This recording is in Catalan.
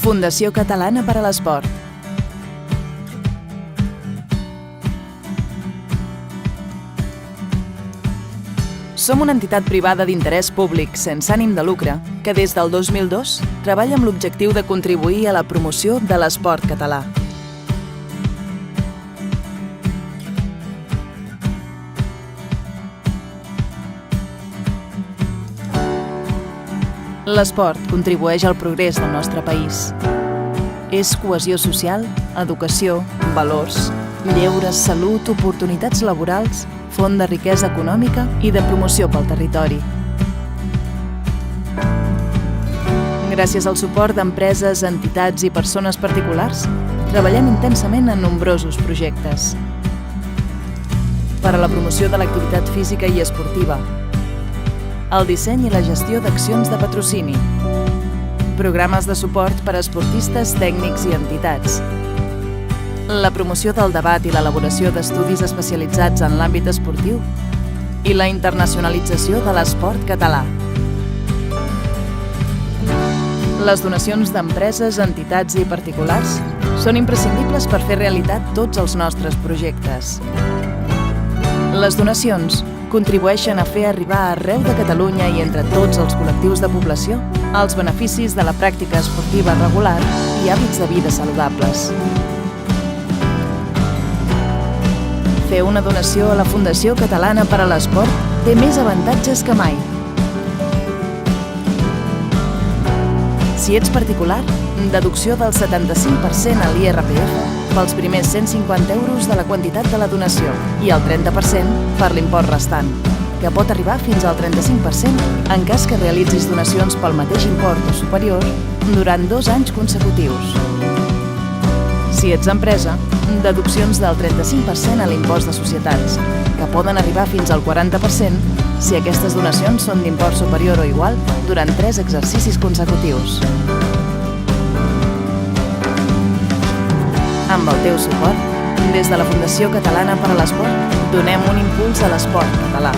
Fundació Catalana per a l'Esport. Som una entitat privada d'interès públic sense ànim de lucre que des del 2002 treballa amb l'objectiu de contribuir a la promoció de l'esport català. L'esport contribueix al progrés del nostre país. És cohesió social, educació, valors, lleure, salut, oportunitats laborals, font de riquesa econòmica i de promoció pel territori. Gràcies al suport d'empreses, entitats i persones particulars, treballem intensament en nombrosos projectes. Per a la promoció de l'activitat física i esportiva, el disseny i la gestió d'accions de patrocini, programes de suport per a esportistes, tècnics i entitats, la promoció del debat i l'elaboració d'estudis especialitzats en l'àmbit esportiu i la internacionalització de l'esport català. Les donacions d'empreses, entitats i particulars són imprescindibles per fer realitat tots els nostres projectes. Les donacions contribueixen a fer arribar arreu de Catalunya i entre tots els col·lectius de població els beneficis de la pràctica esportiva regular i hàbits de vida saludables. Fer una donació a la Fundació Catalana per a l'Esport té més avantatges que mai. Si ets particular, deducció del 75% a l'IRPF pels primers 150 euros de la quantitat de la donació i el 30% per l'import restant, que pot arribar fins al 35% en cas que realitzis donacions pel mateix import o superior durant 2 anys consecutius. Si ets empresa, deduccions del 35% a l'impost de societats, que poden arribar fins al 40% si aquestes donacions són d'import superior o igual durant 3 exercicis consecutius. Amb el teu suport, des de la Fundació Catalana per a l'Esport, donem un impuls a l'esport català.